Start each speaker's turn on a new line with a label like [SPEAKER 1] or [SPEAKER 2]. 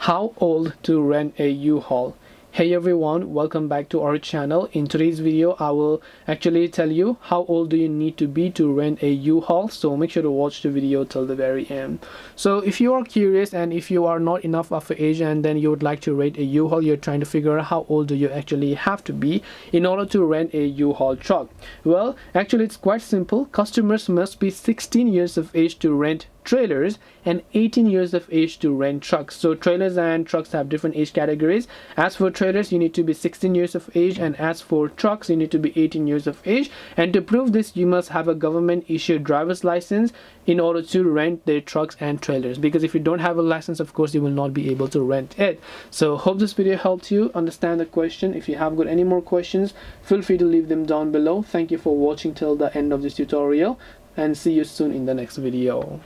[SPEAKER 1] How old to rent a U-Haul? Hey everyone, welcome back to our channel. In today's video I will actually tell you how old do you need to be to rent a U-Haul, so make sure to watch the video till the very end. So if you are curious and if you are not enough of an age and then you would like to rent a U-Haul, you're trying to figure out how old do you actually have to be in order to rent a U-Haul truck. Well, actually it's quite simple. Customers must be 16 years of age to rent trailers and 18 years of age to rent trucks. So trailers and trucks have different age categories. As for trailers, you need to be 16 years of age, and as for trucks, you need to be 18 years of age. And to prove this, you must have a government issued driver's license in order to rent their trucks and trailers, because if you don't have a license, of course you will not be able to rent it. So hope this video helped you understand the question. If you have got any more questions, feel free to leave them down below. Thank you for watching till the end of this tutorial, and see you soon in the next video.